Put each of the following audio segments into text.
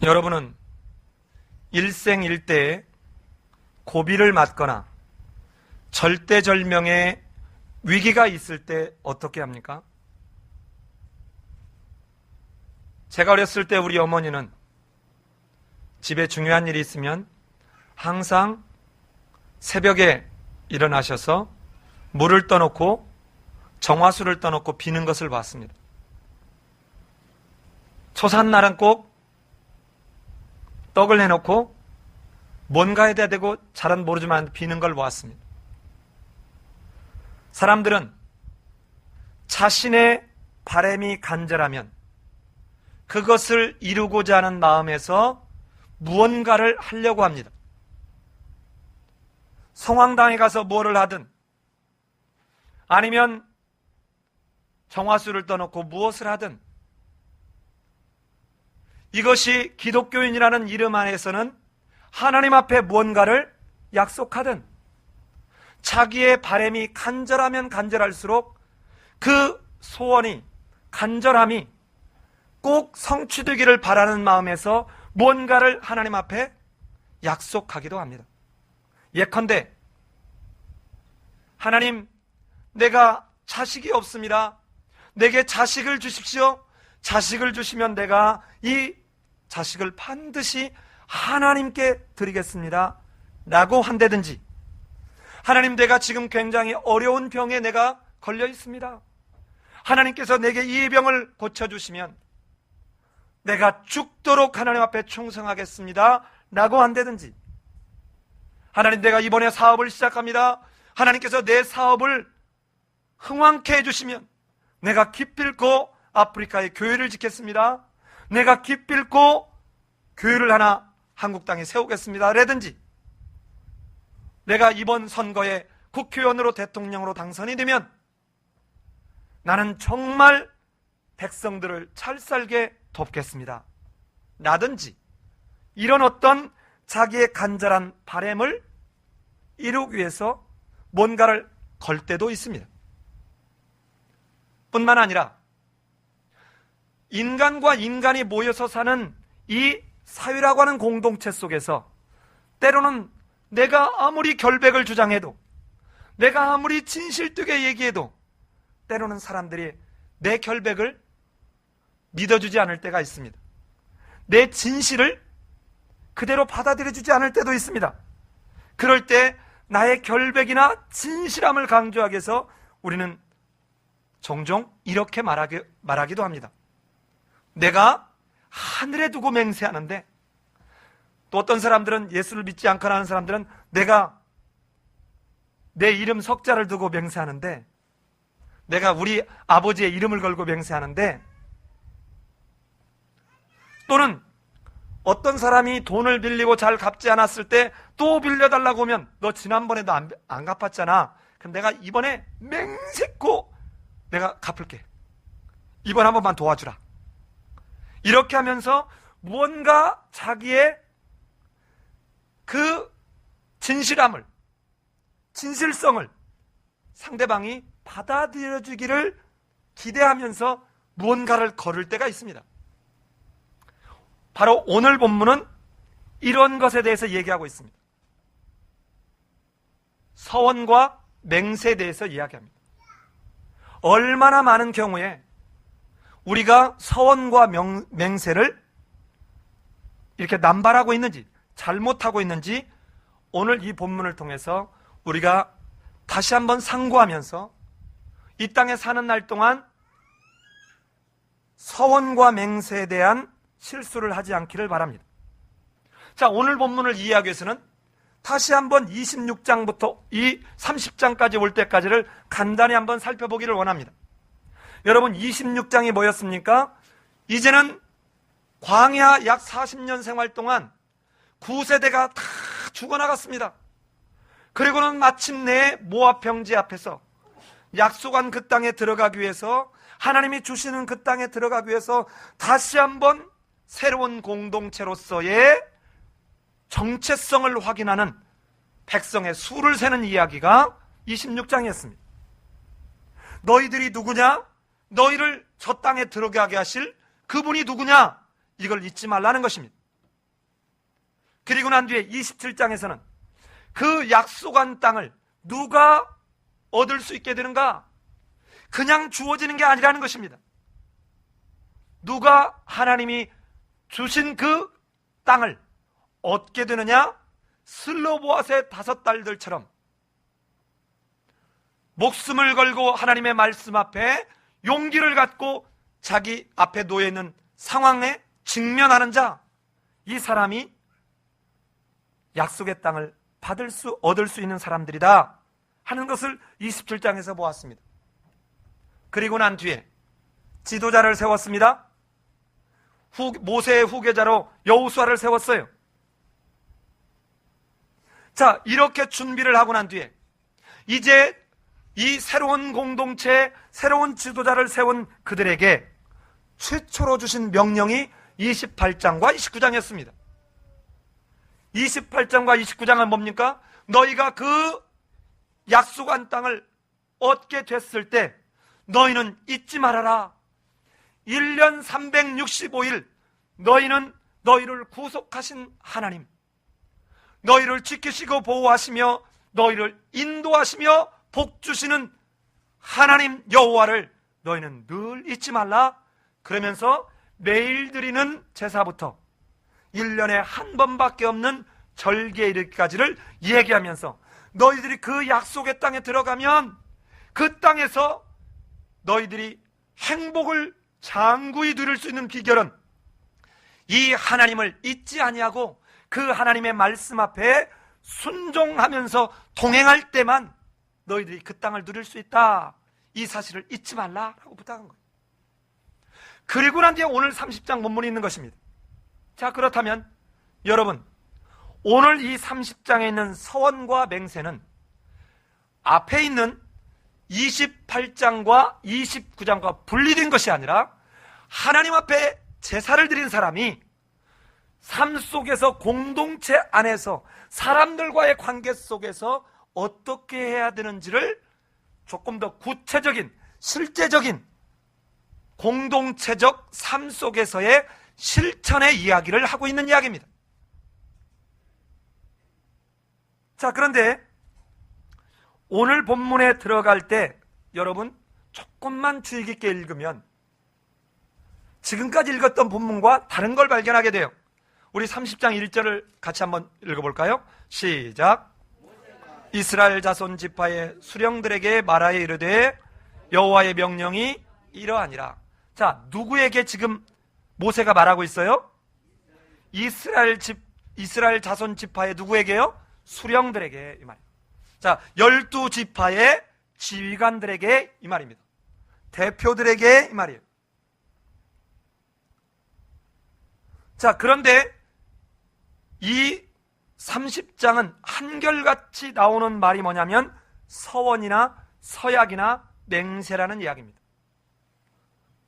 여러분은 일생일대에 고비를 맞거나 절대절명의 위기가 있을 때 어떻게 합니까? 제가 어렸을 때 우리 어머니는 집에 중요한 일이 있으면 항상 새벽에 일어나셔서 물을 떠놓고 정화수를 떠놓고 비는 것을 봤습니다. 초산날은 꼭 떡을 해놓고 뭔가 해야 되고 잘은 모르지만 비는 걸 보았습니다. 사람들은 자신의 바람이 간절하면 그것을 이루고자 하는 마음에서 무언가를 하려고 합니다. 성황당에 가서 뭐를 하든 아니면 정화수를 떠놓고 무엇을 하든 이것이 기독교인이라는 이름 안에서는 하나님 앞에 무언가를 약속하든 자기의 바람이 간절하면 간절할수록 그 소원이 간절함이 꼭 성취되기를 바라는 마음에서 무언가를 하나님 앞에 약속하기도 합니다. 예컨대 하나님, 내가 자식이 없습니다. 내게 자식을 주십시오. 자식을 주시면 내가 이 자식을 반드시 하나님께 드리겠습니다 라고 한다든지, 하나님, 내가 지금 굉장히 어려운 병에 내가 걸려 있습니다. 하나님께서 내게 이 병을 고쳐주시면 내가 죽도록 하나님 앞에 충성하겠습니다 라고 한다든지, 하나님, 내가 이번에 사업을 시작합니다. 하나님께서 내 사업을 흥왕케 해주시면 내가 기필코 아프리카의 교회를 짓겠습니다. 내가 기필코 교회를 하나 한국 땅에 세우겠습니다 라든지, 내가 이번 선거에 국회의원으로 대통령으로 당선이 되면 나는 정말 백성들을 잘 살게 돕겠습니다 라든지, 이런 어떤 자기의 간절한 바람을 이루기 위해서 뭔가를 걸 때도 있습니다. 뿐만 아니라 인간과 인간이 모여서 사는 이 사회라고 하는 공동체 속에서 때로는 내가 아무리 결백을 주장해도, 내가 아무리 진실되게 얘기해도 때로는 사람들이 내 결백을 믿어주지 않을 때가 있습니다. 내 진실을 그대로 받아들여주지 않을 때도 있습니다. 그럴 때 나의 결백이나 진실함을 강조하기 위해서 우리는 종종 이렇게 말하기도 합니다. 내가 하늘에 두고 맹세하는데, 또 어떤 사람들은, 예수를 믿지 않거나 하는 사람들은 내가 내 이름 석자를 두고 맹세하는데, 내가 우리 아버지의 이름을 걸고 맹세하는데, 또는 어떤 사람이 돈을 빌리고 잘 갚지 않았을 때 또 빌려달라고 하면, 너 지난번에도 안 갚았잖아. 그럼 내가 이번에 맹세코 내가 갚을게. 이번 한 번만 도와주라. 이렇게 하면서 무언가 자기의 그 진실함을, 진실성을 상대방이 받아들여주기를 기대하면서 무언가를 걸을 때가 있습니다. 바로 오늘 본문은 이런 것에 대해서 얘기하고 있습니다. 서원과 맹세에 대해서 이야기합니다. 얼마나 많은 경우에 우리가 서원과 맹세를 이렇게 남발하고 있는지, 잘못하고 있는지 오늘 이 본문을 통해서 우리가 다시 한번 상고하면서 이 땅에 사는 날 동안 서원과 맹세에 대한 실수를 하지 않기를 바랍니다. 자, 오늘 본문을 이해하기 위해서는 다시 한번 26장부터 이 30장까지 올 때까지를 간단히 한번 살펴보기를 원합니다. 여러분, 26장이 뭐였습니까? 이제는 광야 약 40년 생활 동안 9세대가 다 죽어나갔습니다. 그리고는 마침내 모압 평지 앞에서 약속한 그 땅에 들어가기 위해서, 하나님이 주시는 그 땅에 들어가기 위해서 다시 한번 새로운 공동체로서의 정체성을 확인하는 백성의 수를 세는 이야기가 26장이었습니다. 너희들이 누구냐? 너희를 저 땅에 들어가게 하실 그분이 누구냐? 이걸 잊지 말라는 것입니다. 그리고 난 뒤에 27장에서는 그 약속한 땅을 누가 얻을 수 있게 되는가? 그냥 주어지는 게 아니라는 것입니다. 누가 하나님이 주신 그 땅을 얻게 되느냐? 슬로보앗의 5딸들처럼 목숨을 걸고 하나님의 말씀 앞에 용기를 갖고 자기 앞에 놓여 있는 상황에 직면하는 자, 이 사람이 약속의 땅을 얻을 수 있는 사람들이다 하는 것을 27장에서 보았습니다. 그리고 난 뒤에 지도자를 세웠습니다. 모세의 후계자로 여호수아를 세웠어요. 자, 이렇게 준비를 하고 난 뒤에 이제 이 새로운 공동체, 새로운 지도자를 세운 그들에게 최초로 주신 명령이 28장과 29장이었습니다. 28장과 29장은 뭡니까? 너희가 그 약속한 땅을 얻게 됐을 때 너희는 잊지 말아라. 1년 365일 너희는 너희를 구속하신 하나님, 너희를 지키시고 보호하시며 너희를 인도하시며 복 주시는 하나님 여호와를 너희는 늘 잊지 말라. 그러면서 매일 드리는 제사부터 1년에 한 번밖에 없는 절기에 이르기까지를 얘기하면서 너희들이 그 약속의 땅에 들어가면 그 땅에서 너희들이 행복을 장구히 누릴 수 있는 비결은 이 하나님을 잊지 아니하고 그 하나님의 말씀 앞에 순종하면서 동행할 때만 너희들이 그 땅을 누릴 수 있다. 이 사실을 잊지 말라라고 부탁한 거예요. 그리고 난 뒤에 오늘 30장 본문이 있는 것입니다. 자, 그렇다면 여러분, 오늘 이 30장에 있는 서원과 맹세는 앞에 있는 28장과 29장과 분리된 것이 아니라 하나님 앞에 제사를 드린 사람이 삶 속에서, 공동체 안에서, 사람들과의 관계 속에서 어떻게 해야 되는지를 조금 더 구체적인, 실제적인 공동체적 삶 속에서의 실천의 이야기를 하고 있는 이야기입니다. 자, 그런데 오늘 본문에 들어갈 때 여러분 조금만 주의 깊게 읽으면 지금까지 읽었던 본문과 다른 걸 발견하게 돼요. 우리 30장 1절을 같이 한번 읽어볼까요? 시작. 이스라엘 자손 지파의 수령들에게 말하여 이르되 여호와의 명령이 이러하니라. 자, 누구에게 지금 모세가 말하고 있어요? 이스라엘 자손 지파의 누구에게요? 수령들에게, 이 말이에요. 자, 12지파의 지휘관들에게 이 말입니다. 대표들에게 이 말이에요. 자, 그런데 이 30장은 한결같이 나오는 말이 뭐냐면 서원이나 서약이나 맹세라는 이야기입니다.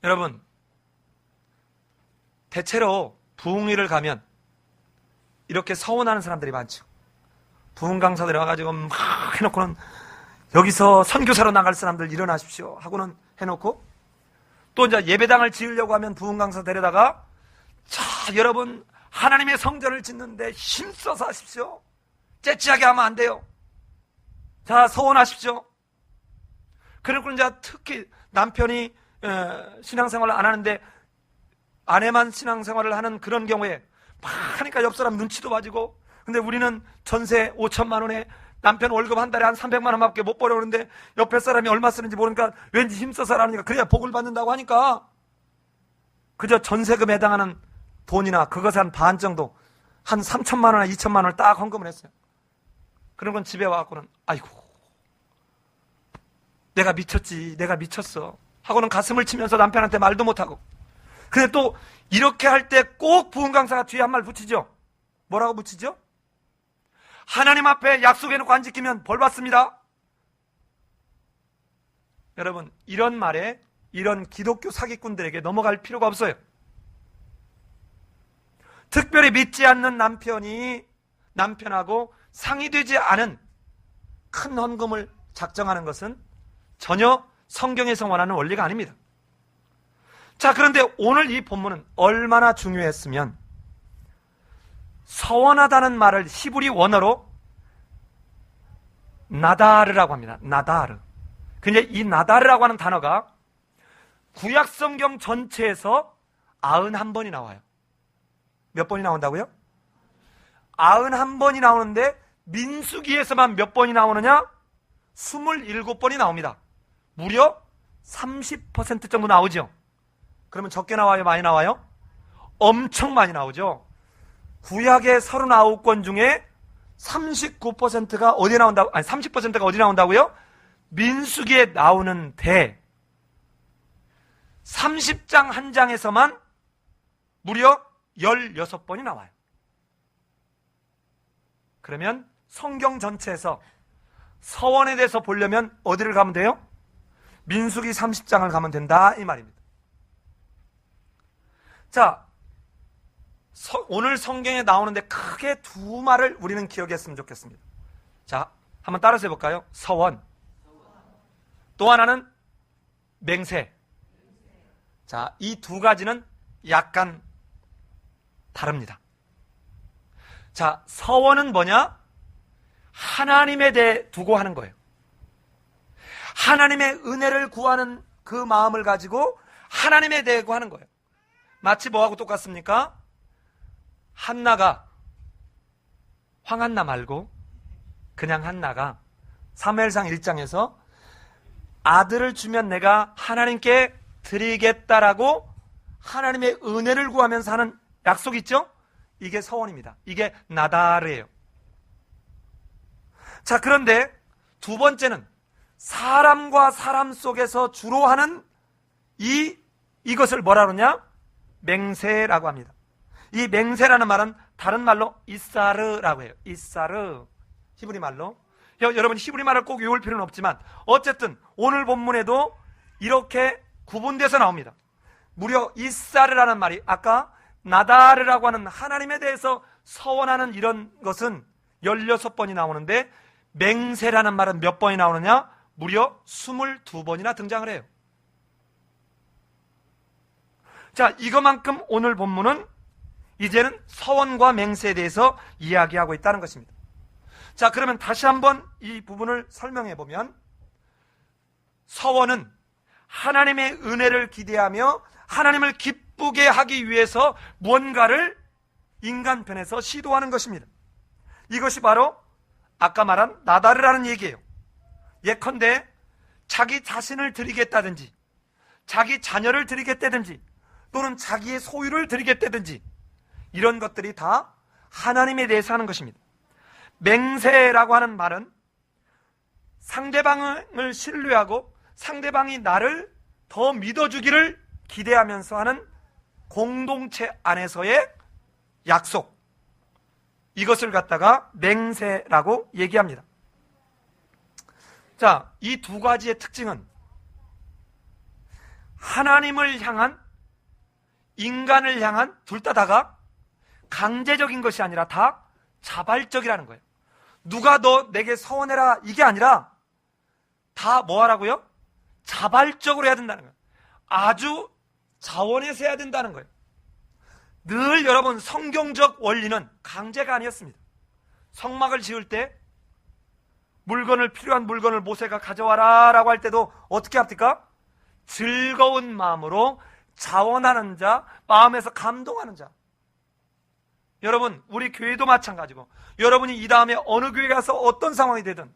여러분, 대체로 부흥회를 가면 이렇게 서원하는 사람들이 많죠. 부흥 강사들이 와가지고 막 해놓고는 여기서 선교사로 나갈 사람들 일어나십시오 하고는 해놓고, 또 이제 예배당을 지으려고 하면 부흥 강사 데려다가 자, 여러분 하나님의 성전을 짓는데 힘써서 하십시오. 째찌하게 하면 안 돼요. 자, 서원하십시오. 그리고 이제 특히 남편이 신앙생활을 안 하는데 아내만 신앙생활을 하는 그런 경우에 막 하니까 옆 사람 눈치도 봐지고, 근데 우리는 전세 5천만 원에 남편 월급 한 달에 한 300만 원밖에 못 벌어. 그러는데 옆에 사람이 얼마 쓰는지 모르니까 왠지 힘써서 하라니까, 그래야 복을 받는다고 하니까 그저 전세금에 해당하는 돈이나 그것의 한 반 정도, 한 3천만 원이나 2천만 원을 딱 헌금을 했어요. 그런 건 집에 와갖고는 아이고 내가 미쳤지, 내가 미쳤어 하고는 가슴을 치면서 남편한테 말도 못하고. 근데 또 이렇게 할 때 꼭 부흥 강사가 뒤에 한 말 붙이죠. 뭐라고 붙이죠? 하나님 앞에 약속해놓고 안 지키면 벌 받습니다. 여러분, 이런 말에 이런 기독교 사기꾼들에게 넘어갈 필요가 없어요. 특별히 믿지 않는 남편하고 상의되지 않은 큰 헌금을 작정하는 것은 전혀 성경에서 원하는 원리가 아닙니다. 자, 그런데 오늘 이 본문은 얼마나 중요했으면 서원하다는 말을 히브리 원어로 나다르라고 합니다. 나다르. 근데 이 나다르라고 하는 단어가 구약 성경 전체에서 91번이 나와요. 몇 번이 나온다고요? 91번이 나오는데 민수기에서만 몇 번이 나오느냐? 27번이 나옵니다. 무려 30% 정도 나오죠. 그러면 적게 나와요? 많이 나와요? 엄청 많이 나오죠. 구약의 39권 중에 39%가 어디에 나온다고? 아니 30%가 어디 나온다고요? 민수기에 나오는데 30장 한 장에서만 무려 16번이 나와요. 그러면 성경 전체에서 서원에 대해서 보려면 어디를 가면 돼요? 민수기 30장을 가면 된다 이 말입니다. 자, 오늘 성경에 나오는데 크게 두 말을 우리는 기억했으면 좋겠습니다. 자, 한번 따라서 해볼까요? 서원. 또 하나는 맹세. 자, 이 두 가지는 약간 다릅니다. 자, 서원은 뭐냐? 하나님에 대해 두고 하는 거예요. 하나님의 은혜를 구하는 그 마음을 가지고 하나님에 대해 하는 거예요. 마치 뭐하고 똑같습니까? 한나가, 황한나 말고 그냥 한나가 사무엘상 1장에서 아들을 주면 내가 하나님께 드리겠다라고 하나님의 은혜를 구하면서 하는 약속 있죠? 이게 서원입니다. 이게 나다르예요. 자, 그런데 두 번째는 사람과 사람 속에서 주로 하는 이것을 뭐라 그러냐? 맹세라고 합니다. 이 맹세라는 말은 다른 말로 이사르라고 해요. 이사르. 히브리 말로. 여러분 히브리 말을 꼭 외울 필요는 없지만 어쨌든 오늘 본문에도 이렇게 구분돼서 나옵니다. 무려 이사르라는 말이 아까 나다르라고 하는 하나님에 대해서 서원하는 이런 것은 16번이 나오는데 맹세라는 말은 몇 번이 나오느냐? 무려 22번이나 등장을 해요. 자, 이것만큼 오늘 본문은 이제는 서원과 맹세에 대해서 이야기하고 있다는 것입니다. 자, 그러면 다시 한번 이 부분을 설명해 보면 서원은 하나님의 은혜를 기대하며 하나님을 기쁘게 하기 위해서 무언가를 인간편에서 시도하는 것입니다. 이것이 바로 아까 말한 나다르라는 얘기예요. 예컨대 자기 자신을 드리겠다든지 자기 자녀를 드리겠다든지 또는 자기의 소유를 드리겠다든지 이런 것들이 다 하나님에 대해서 하는 것입니다. 맹세라고 하는 말은 상대방을 신뢰하고 상대방이 나를 더 믿어주기를 기대하면서 하는 공동체 안에서의 약속, 이것을 갖다가 맹세라고 얘기합니다. 자, 이 두 가지의 특징은 하나님을 향한, 인간을 향한 둘 다가 강제적인 것이 아니라 다 자발적이라는 거예요. 누가 너 내게 서원해라 이게 아니라 다 뭐 하라고요? 자발적으로 해야 된다는 거예요. 아주 자원해서 해야 된다는 거예요. 늘 여러분 성경적 원리는 강제가 아니었습니다. 성막을 지을 때 필요한 물건을 모세가 가져와라 라고 할 때도 어떻게 합니까? 즐거운 마음으로 자원하는 자, 마음에서 감동하는 자. 여러분 우리 교회도 마찬가지고 여러분이 이 다음에 어느 교회 가서 어떤 상황이 되든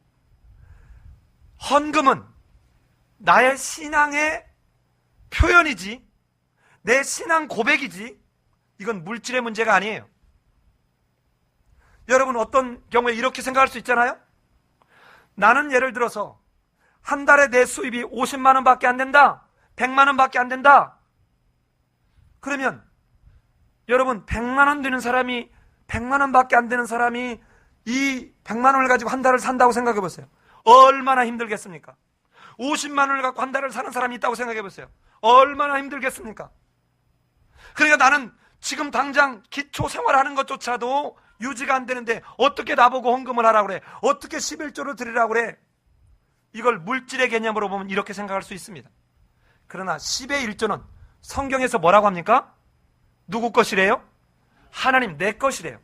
헌금은 나의 신앙의 표현이지 내 신앙 고백이지 이건 물질의 문제가 아니에요. 여러분 어떤 경우에 이렇게 생각할 수 있잖아요. 나는 예를 들어서 한 달에 내 수입이 50만 원밖에 안 된다, 100만 원밖에 안 된다. 그러면 여러분 100만 원 되는 사람이 100만 원밖에 안 되는 사람이 이 100만 원을 가지고 한 달을 산다고 생각해 보세요. 얼마나 힘들겠습니까? 50만 원을 갖고 한 달을 사는 사람이 있다고 생각해 보세요. 얼마나 힘들겠습니까? 그러니까 나는 지금 당장 기초 생활하는 것조차도 유지가 안 되는데 어떻게 나보고 헌금을 하라고 그래? 어떻게 11조를 드리라고 그래? 이걸 물질의 개념으로 보면 이렇게 생각할 수 있습니다. 그러나 10의 1조는 성경에서 뭐라고 합니까? 누구 것이래요? 하나님 내 것이래요.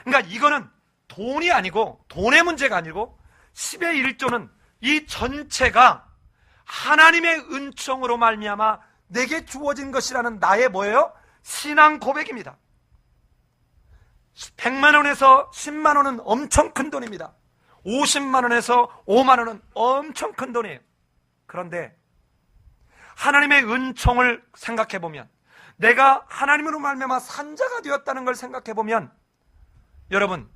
그러니까 이거는 돈이 아니고, 돈의 문제가 아니고 10의 1조는 이 전체가 하나님의 은총으로 말미암아 내게 주어진 것이라는 나의 뭐예요? 신앙 고백입니다. 100만 원에서 10만 원은 엄청 큰 돈입니다. 50만 원에서 5만 원은 엄청 큰 돈이에요. 그런데 하나님의 은총을 생각해 보면, 내가 하나님으로 말미암아 산자가 되었다는 걸 생각해 보면, 여러분,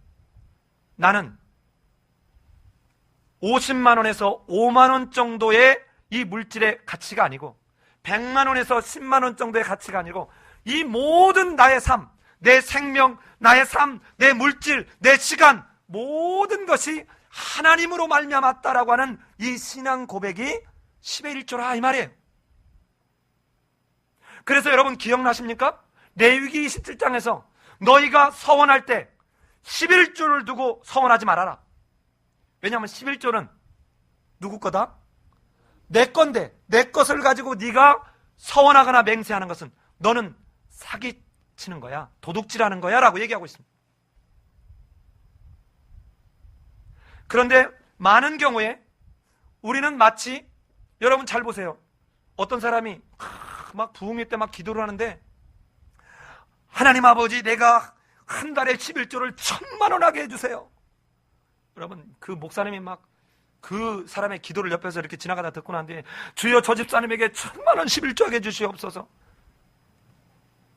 나는 50만 원에서 5만 원 정도의 이 물질의 가치가 아니고 100만 원에서 10만 원 정도의 가치가 아니고 이 모든 나의 삶, 내 생명, 나의 삶, 내 물질, 내 시간, 모든 것이 하나님으로 말미암았다라고 하는 이 신앙 고백이 10의 1조라 이 말이에요. 그래서 여러분 기억나십니까? 레위기 27장에서 너희가 서원할 때 11조를 두고 서원하지 말아라. 왜냐하면 11조는 누구 거다? 내 건데, 내 것을 가지고 네가 서원하거나 맹세하는 것은 너는 사기치는 거야, 도둑질하는 거야 라고 얘기하고 있습니다. 그런데 많은 경우에 우리는 마치, 여러분 잘 보세요. 어떤 사람이 막 부흥회 때 막 기도를 하는데, 하나님 아버지, 내가 한 달에 11조를 1,000만 원 하게 해주세요. 여러분, 그 목사님이 막 그 사람의 기도를 옆에서 이렇게 지나가다 듣고 난 뒤에, 주여 저 집사님에게 1,000만 원 11조 하게 해주시옵소서.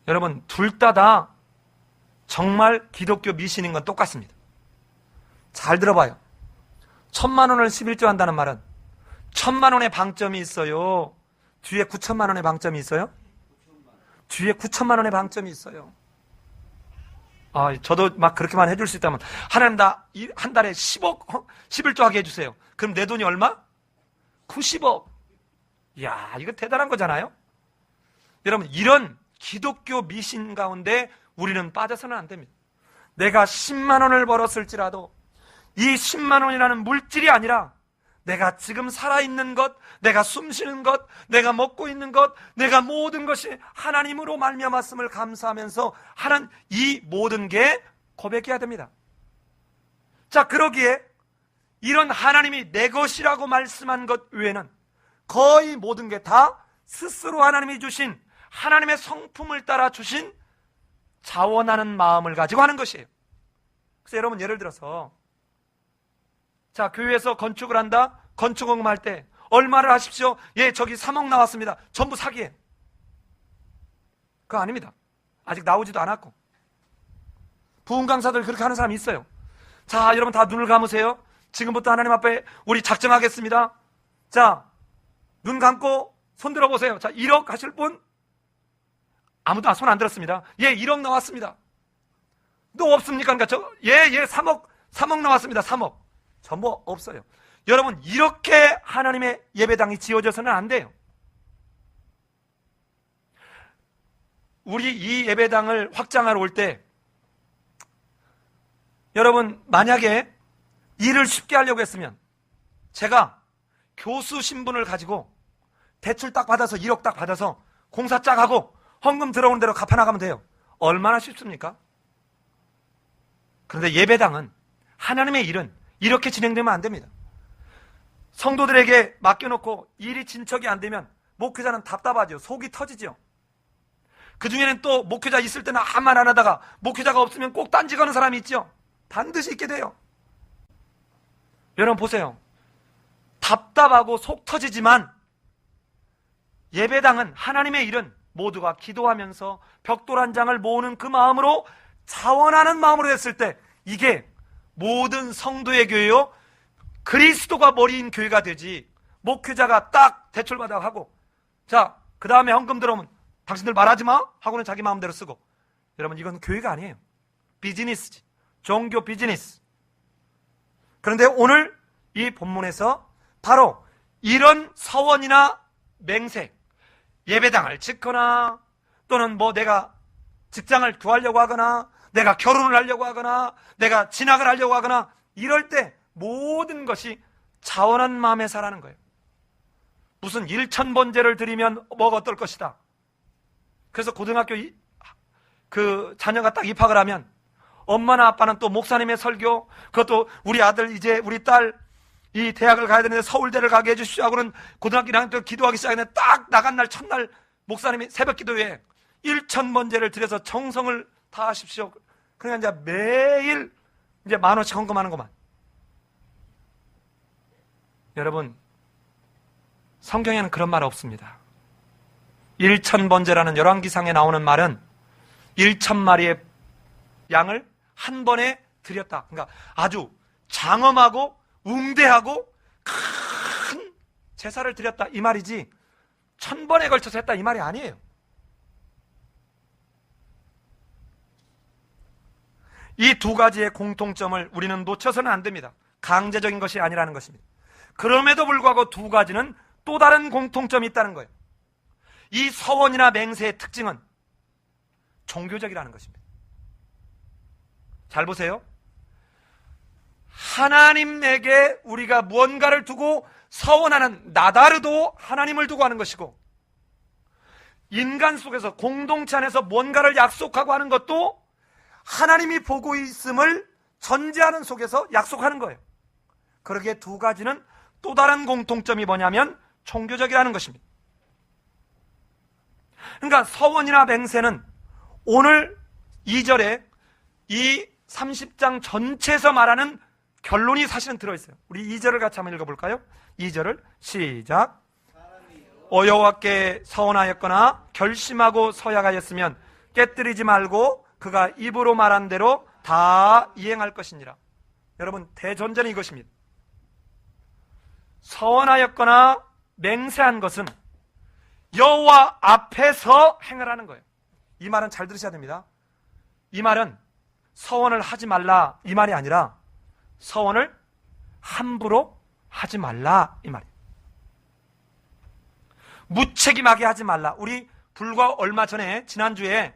여러분, 둘 다 정말 기독교 미신인 건 똑같습니다. 잘 들어봐요. 1,000만 원을 11조 한다는 말은 1,000만 원의 방점이 있어요? 뒤에 9천만 원의 방점이 있어요? 뒤에 9천만 원의 방점이 있어요. 저도 막 그렇게만 해줄 수 있다면, 하나님 나 한 달에 10억 11조 하게 해주세요. 그럼 내 돈이 얼마? 90억. 이야, 이거 대단한 거잖아요. 여러분, 이런 기독교 미신 가운데 우리는 빠져서는 안 됩니다. 내가 10만 원을 벌었을지라도 이 10만 원이라는 물질이 아니라 내가 지금 살아있는 것, 내가 숨쉬는 것, 내가 먹고 있는 것, 내가 모든 것이 하나님으로 말미암았음을 감사하면서 하는 이 모든 게 고백해야 됩니다. 자, 그러기에 이런 하나님이 내 것이라고 말씀한 것 외에는 거의 모든 게 다 스스로 하나님이 주신, 하나님의 성품을 따라 주신 자원하는 마음을 가지고 하는 것이에요. 그래서 여러분, 예를 들어서 자, 교회에서 건축을 한다? 건축원금 할 때 얼마를 하십시오? 예, 저기 3억 나왔습니다. 전부 사기예요. 그거 아닙니다. 아직 나오지도 않았고. 부흥 강사들 그렇게 하는 사람이 있어요. 자, 여러분 다 눈을 감으세요. 지금부터 하나님 앞에 우리 작정하겠습니다. 자, 눈 감고 손 들어보세요. 자, 1억 하실 분? 아무도 손 안 들었습니다. 예, 1억 나왔습니다. 또 없습니까? 그러니까 예, 3억 나왔습니다. 3억. 전부 없어요. 여러분, 이렇게 하나님의 예배당이 지어져서는 안 돼요. 우리 이 예배당을 확장하러 올 때, 여러분, 만약에 일을 쉽게 하려고 했으면 제가 교수 신분을 가지고 대출 딱 받아서 1억 딱 받아서 공사 쫙 하고 헌금 들어오는 대로 갚아나가면 돼요. 얼마나 쉽습니까? 그런데 예배당은, 하나님의 일은 이렇게 진행되면 안 됩니다. 성도들에게 맡겨놓고 일이 진척이 안 되면 목회자는 답답하죠. 속이 터지죠. 그 중에는 또 목회자 있을 때는 아무 말 안 하다가 목회자가 없으면 꼭 딴지 거는 사람이 있죠. 반드시 있게 돼요. 여러분 보세요. 답답하고 속 터지지만 예배당은, 하나님의 일은 모두가 기도하면서 벽돌 한 장을 모으는 그 마음으로, 자원하는 마음으로 했을 때 이게 모든 성도의 교회요, 그리스도가 머리인 교회가 되지, 목회자가 딱 대출받아 하고, 자, 그 다음에 헌금 들어오면 당신들 말하지 마 하고는 자기 마음대로 쓰고. 여러분, 이건 교회가 아니에요. 비즈니스지. 종교 비즈니스. 그런데 오늘 이 본문에서 바로 이런 서원이나 맹세, 예배당을 짓거나 또는 뭐 내가 직장을 구하려고 하거나 내가 결혼을 하려고 하거나 내가 진학을 하려고 하거나 이럴 때 모든 것이 자원한 마음에 사라는 거예요. 무슨 1,000번제를 드리면 뭐가 어떨 것이다. 그래서 고등학교 그 자녀가 딱 입학을 하면 엄마나 아빠는 또 목사님의 설교, 그것도 우리 아들, 이제 우리 딸, 이 대학을 가야 되는데 서울대를 가게 해주십시오 하고는 고등학교 1학년 때 기도하기 시작했는데 딱 나간 날 첫날 목사님이 새벽 기도회에 1,000번제를 드려서 정성을 다하십시오. 그러니까 이제 매일 이제 10,000원씩 헌금하는 것만. 여러분, 성경에는 그런 말 없습니다. 1,000번제라는 열왕기상에 나오는 말은 1,000마리의 양을 한 번에 드렸다. 그러니까 아주 장엄하고 웅대하고 큰 제사를 드렸다 이 말이지 1,000번에 걸쳐서 했다 이 말이 아니에요. 이 두 가지의 공통점을 우리는 놓쳐서는 안 됩니다. 강제적인 것이 아니라는 것입니다. 그럼에도 불구하고 두 가지는 또 다른 공통점이 있다는 거예요. 이 서원이나 맹세의 특징은 종교적이라는 것입니다. 잘 보세요. 하나님에게 우리가 무언가를 두고 서원하는 나다르도 하나님을 두고 하는 것이고, 인간 속에서 공동체 안에서 뭔가를 약속하고 하는 것도 하나님이 보고 있음을 전제하는 속에서 약속하는 거예요. 그러기에 두 가지는 또 다른 공통점이 뭐냐면 종교적이라는 것입니다. 그러니까 서원이나 맹세는 오늘 2절에 이 30장 전체에서 말하는 결론이 사실은 들어있어요. 우리 2절을 같이 한번 읽어볼까요? 2절을 시작. 여호와께 서원하였거나 결심하고 서약하였으면 깨뜨리지 말고 그가 입으로 말한 대로 다 이행할 것이니라. 여러분, 대전제는 이것입니다. 서원하였거나 맹세한 것은 여호와 앞에서 행하라는 거예요. 이 말은 잘 들으셔야 됩니다. 이 말은 서원을 하지 말라 이 말이 아니라 서원을 함부로 하지 말라 이 말이에요. 무책임하게 하지 말라. 우리 불과 얼마 전에 지난주에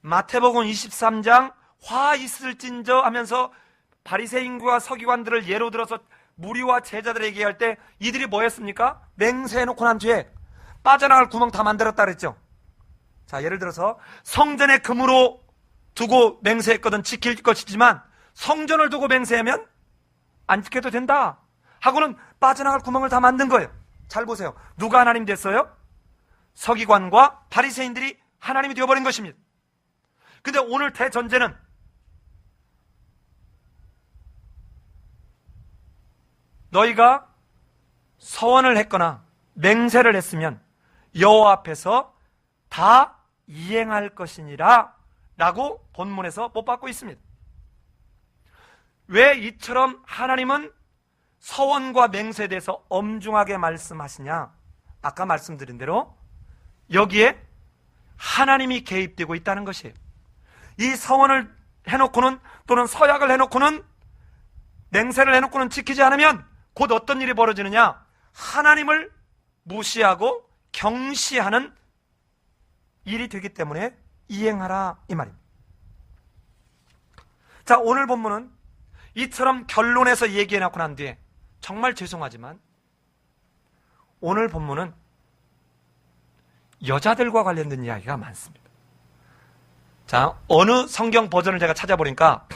마태복음 23장 화 있을진저 하면서 바리새인과 서기관들을 예로 들어서 무리와 제자들에게 얘기할 때 이들이 뭐 했습니까? 맹세해놓고 난 뒤에 빠져나갈 구멍 다 만들었다 그랬죠. 자, 예를 들어서 성전에 금으로 두고 맹세했거든 지킬 것이지만 성전을 두고 맹세하면 안 지켜도 된다 하고는 빠져나갈 구멍을 다 만든 거예요. 잘 보세요. 누가 하나님 됐어요? 서기관과 바리새인들이 하나님이 되어버린 것입니다. 근데 오늘 대전제는 너희가 서원을 했거나 맹세를 했으면 여호와 앞에서 다 이행할 것이니라 라고 본문에서 못 받고 있습니다. 왜 이처럼 하나님은 서원과 맹세에 대해서 엄중하게 말씀하시냐? 아까 말씀드린 대로 여기에 하나님이 개입되고 있다는 것이에요. 이 서원을 해놓고는 또는 서약을 해놓고는 맹세를 해놓고는 지키지 않으면 곧 어떤 일이 벌어지느냐? 하나님을 무시하고 경시하는 일이 되기 때문에 이행하라 이 말입니다. 자, 오늘 본문은 이처럼 결론에서 얘기해놓고 난 뒤에 정말 죄송하지만 오늘 본문은 여자들과 관련된 이야기가 많습니다. 자, 어느 성경 버전을 제가 찾아보니까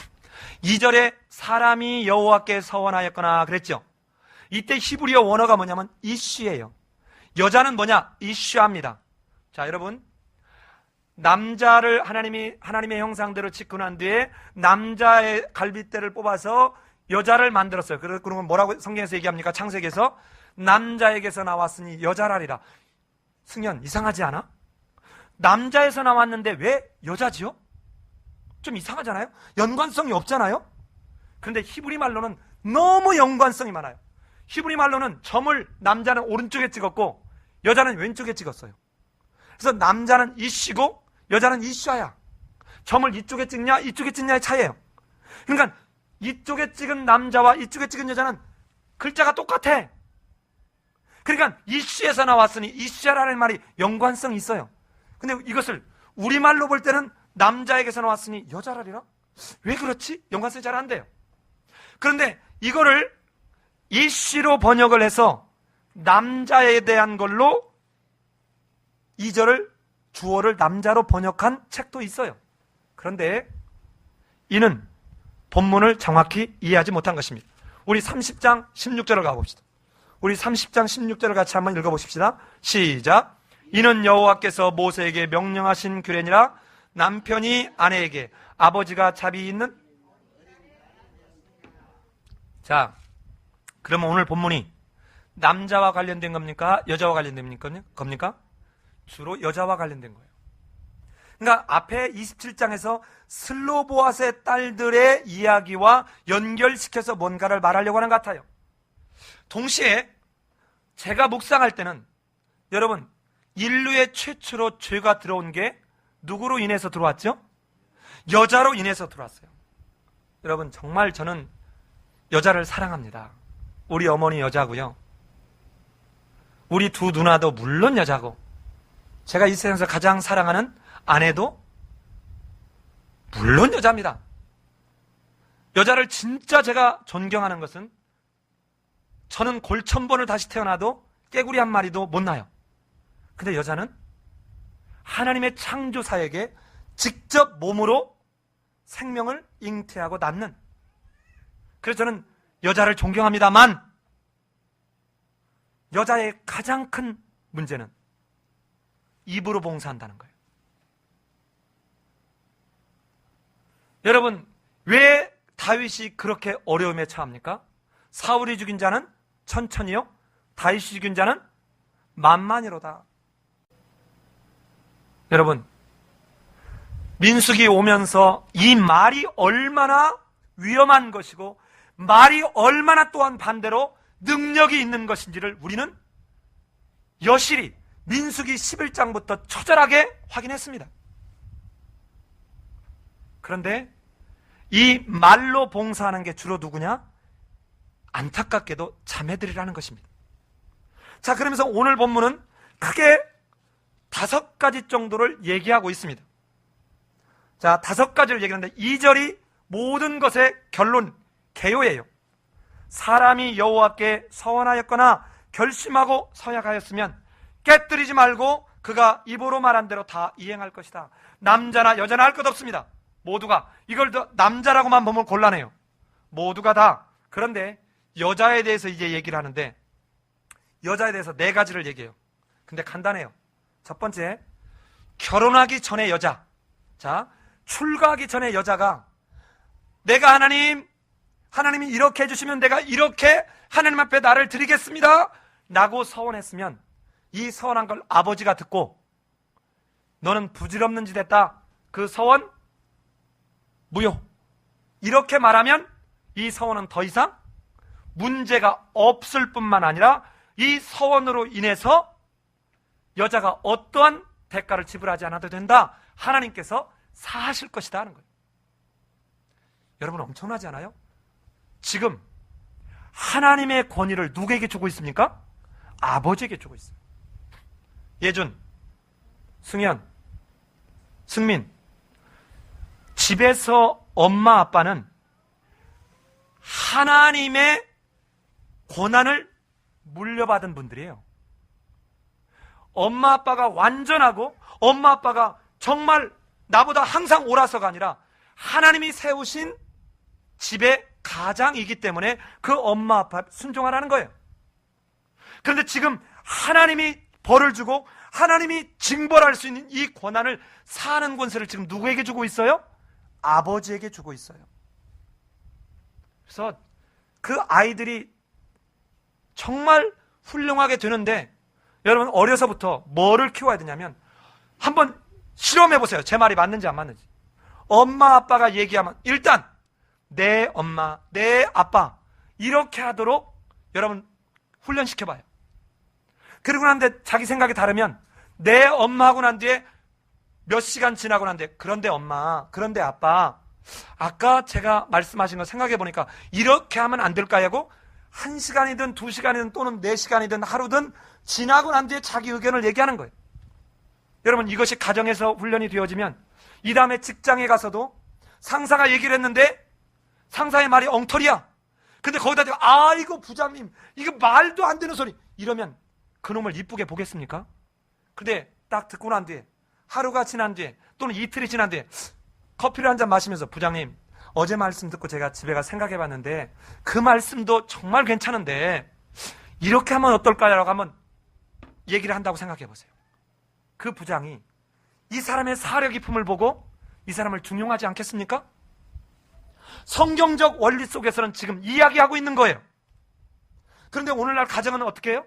2절에 사람이 여호와께 서원하였거나 그랬죠. 이때 히브리어 원어가 뭐냐면 이슈예요. 여자는 뭐냐? 이슈합니다. 자, 여러분, 남자를 하나님의 형상대로 짓고 난 뒤에 남자의 갈빗대를 뽑아서 여자를 만들었어요. 그러면 뭐라고 성경에서 얘기합니까? 창세기에서 남자에게서 나왔으니 여자라리라. 승연, 이상하지 않아? 남자에서 나왔는데 왜 여자지요? 좀 이상하잖아요? 연관성이 없잖아요? 그런데 히브리 말로는 너무 연관성이 많아요. 히브리 말로는 점을 남자는 오른쪽에 찍었고 여자는 왼쪽에 찍었어요. 그래서 남자는 이씨고 여자는 이슈야. 점을 이쪽에 찍냐 이쪽에 찍냐의 차이예요. 그러니까 이쪽에 찍은 남자와 이쪽에 찍은 여자는 글자가 똑같아. 그러니까 이슈에서 나왔으니 이슈야라는 말이 연관성이 있어요. 근데 이것을 우리말로 볼 때는 남자에게서 나왔으니 여자라리라? 왜 그렇지? 연관성이 잘 안 돼요. 그런데 이거를 이씨로 번역을 해서 남자에 대한 걸로 2절을 주어를 남자로 번역한 책도 있어요. 그런데 이는 본문을 정확히 이해하지 못한 것입니다. 우리 30장 16절을 가봅시다. 우리 30장 16절을 같이 한번 읽어보십시다. 시작. 이는 여호와께서 모세에게 명령하신 규례니라. 남편이 아내에게 아버지가 자비 있는. 자, 그러면 오늘 본문이 남자와 관련된 겁니까? 여자와 관련된 겁니까? 주로 여자와 관련된 거예요. 그러니까 앞에 27장에서 슬로보앗의 딸들의 이야기와 연결시켜서 뭔가를 말하려고 하는 것 같아요. 동시에 제가 묵상할 때는 여러분, 인류의 최초로 죄가 들어온 게 누구로 인해서 들어왔죠? 여자로 인해서 들어왔어요. 여러분, 정말 저는 여자를 사랑합니다. 우리 어머니 여자고요. 우리 두 누나도 물론 여자고, 제가 이 세상에서 가장 사랑하는 아내도 물론 여자입니다. 여자를 진짜 제가 존경하는 것은 저는 골 1000번을 다시 태어나도 깨구리 한 마리도 못 낳아요. 근데 여자는 하나님의 창조사에게 직접 몸으로 생명을 잉태하고 낳는, 그래서 저는 여자를 존경합니다만 여자의 가장 큰 문제는 입으로 봉사한다는 거예요. 여러분, 왜 다윗이 그렇게 어려움에 처합니까? 사울이 죽인 자는 천천히요, 다윗이 죽인 자는 만만이로다. 여러분, 민수기 오면서 이 말이 얼마나 위험한 것이고 말이 얼마나 또한 반대로 능력이 있는 것인지를 우리는 여실히 민수기 11장부터 처절하게 확인했습니다. 그런데 이 말로 봉사하는 게 주로 누구냐? 안타깝게도 자매들이라는 것입니다. 자, 그러면서 오늘 본문은 크게 5가지 정도를 얘기하고 있습니다. 자, 5가지를 얘기하는데 2절이 모든 것의 결론, 개요예요. 사람이 여호와께 서원하였거나 결심하고 서약하였으면 깨뜨리지 말고 그가 입으로 말한 대로 다 이행할 것이다. 남자나 여자나 할 것 없습니다. 모두가. 이걸 남자라고만 보면 곤란해요. 모두가 다. 그런데 여자에 대해서 이제 얘기를 하는데 여자에 대해서 4가지를 얘기해요. 근데 간단해요. 첫 번째, 결혼하기 전에 여자. 자, 출가하기 전에 여자가 내가 하나님이 이렇게 해주시면 내가 이렇게 하나님 앞에 나를 드리겠습니다 라고 서원했으면 이 서원한 걸 아버지가 듣고 너는 부질없는 짓 했다, 그 서원 무효, 이렇게 말하면 이 서원은 더 이상 문제가 없을 뿐만 아니라 이 서원으로 인해서 여자가 어떠한 대가를 지불하지 않아도 된다, 하나님께서 사하실 것이다 하는 거예요. 여러분, 엄청나지 않아요? 지금 하나님의 권위를 누구에게 주고 있습니까? 아버지에게 주고 있어요. 예준, 승현, 승민, 집에서 엄마 아빠는 하나님의 권한을 물려받은 분들이에요. 엄마 아빠가 완전하고 엄마 아빠가 정말 나보다 항상 옳아서가 아니라 하나님이 세우신 집의 가장이기 때문에 그 엄마 아빠 순종하라는 거예요. 그런데 지금 하나님이 벌을 주고 하나님이 징벌할 수 있는 이 권한을, 사는 권세를 지금 누구에게 주고 있어요? 아버지에게 주고 있어요. 그래서 그 아이들이 정말 훌륭하게 되는데 여러분, 어려서부터 뭐를 키워야 되냐면 한번 실험해 보세요. 제 말이 맞는지 안 맞는지. 엄마 아빠가 얘기하면 일단 내 엄마, 내 아빠 이렇게 하도록 여러분 훈련시켜봐요. 그리고 난 뒤에 자기 생각이 다르면 내 엄마하고 난 뒤에 몇 시간 지나고 난 뒤에 그런데 엄마, 그런데 아빠, 아까 제가 말씀하신 거 생각해 보니까 이렇게 하면 안 될까요? 하고 1시간이든 2시간이든 또는 4시간이든 하루든 지나고 난 뒤에 자기 의견을 얘기하는 거예요. 여러분, 이것이 가정에서 훈련이 되어지면 이 다음에 직장에 가서도 상사가 얘기를 했는데 상사의 말이 엉터리야. 근데 거기다 대고 아이고 부장님 이거 말도 안 되는 소리 이러면 그놈을 이쁘게 보겠습니까? 근데 딱 듣고 난 뒤에 하루가 지난 뒤에 또는 이틀이 지난 뒤에 커피를 한 잔 마시면서 부장님 어제 말씀 듣고 제가 집에 가 생각해 봤는데 그 말씀도 정말 괜찮은데 이렇게 하면 어떨까라고 한번 얘기를 한다고 생각해 보세요. 그 부장이 이 사람의 사려 깊음을 보고 이 사람을 중용하지 않겠습니까? 성경적 원리 속에서는 지금 이야기하고 있는 거예요. 그런데 오늘날 가정은 어떻게 해요?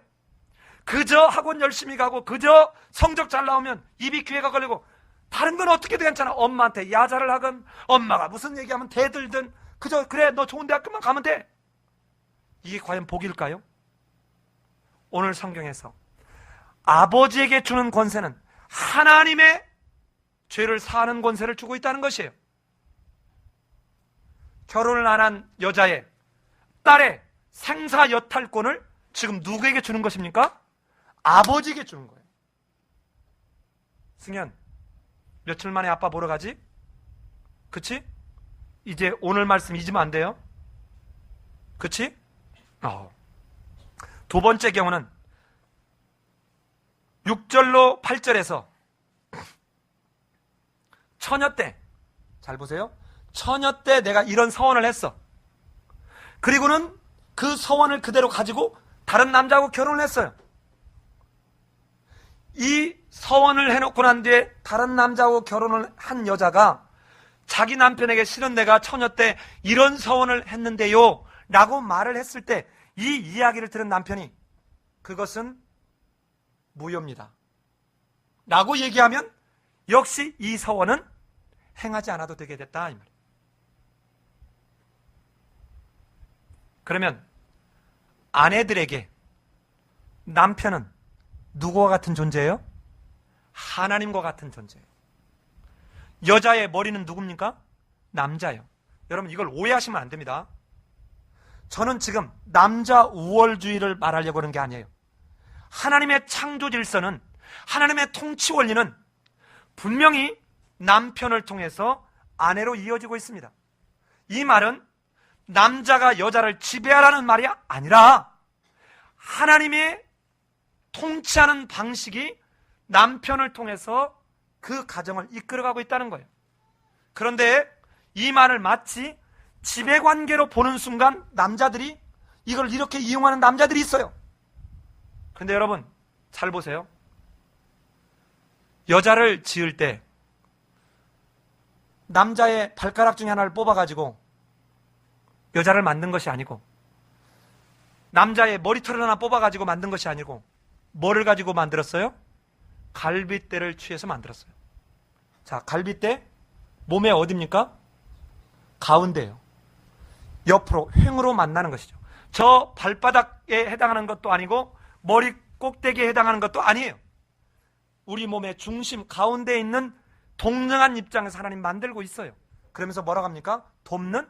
그저 학원 열심히 가고 그저 성적 잘 나오면 입이 귀에가 걸리고 다른 건 어떻게도 괜찮아. 엄마한테 야자를 하건 엄마가 무슨 얘기하면 대들든 그저 그래 너 좋은 대학교만 가면 돼. 이게 과연 복일까요? 오늘 성경에서 아버지에게 주는 권세는 하나님의 죄를 사하는 권세를 주고 있다는 것이에요. 결혼을 안 한 여자의 딸의 생사 여탈권을 지금 누구에게 주는 것입니까? 아버지에게 주는 거예요. 승현, 며칠 만에 아빠 보러 가지? 그치? 이제 오늘 말씀 잊으면 안 돼요. 그치? 두 번째 경우는 6절로 8절에서 처녀 때, 잘 보세요. 처녀 때 내가 이런 서원을 했어. 그리고는 그 서원을 그대로 가지고 다른 남자하고 결혼을 했어요. 이 서원을 해놓고 난 뒤에 다른 남자하고 결혼을 한 여자가 자기 남편에게 실은 내가 처녀 때 이런 서원을 했는데요 라고 말을 했을 때 이 이야기를 들은 남편이 그것은 무효입니다 라고 얘기하면 역시 이 서원은 행하지 않아도 되게 됐다 이 말이에요. 그러면 아내들에게 남편은 누구와 같은 존재예요? 하나님과 같은 존재예요. 여자의 머리는 누굽니까? 남자예요. 여러분 이걸 오해하시면 안 됩니다. 저는 지금 남자 우월주의를 말하려고 하는 게 아니에요. 하나님의 창조 질서는, 하나님의 통치 원리는 분명히 남편을 통해서 아내로 이어지고 있습니다. 이 말은 남자가 여자를 지배하라는 말이 아니라 하나님의 통치하는 방식이 남편을 통해서 그 가정을 이끌어가고 있다는 거예요. 그런데 이 말을 마치 지배관계로 보는 순간 남자들이 이걸 이렇게 이용하는 남자들이 있어요. 그런데 여러분 잘 보세요. 여자를 지을 때 남자의 발가락 중에 하나를 뽑아가지고 여자를 만든 것이 아니고 남자의 머리털을 하나 뽑아가지고 만든 것이 아니고 뭐를 가지고 만들었어요? 갈빗대를 취해서 만들었어요. 자, 갈빗대 몸의 어디입니까? 가운데예요. 옆으로 횡으로 만나는 것이죠. 저 발바닥에 해당하는 것도 아니고 머리 꼭대기에 해당하는 것도 아니에요. 우리 몸의 중심 가운데에 있는 동등한 입장에서 하나님 만들고 있어요. 그러면서 뭐라고 합니까? 돕는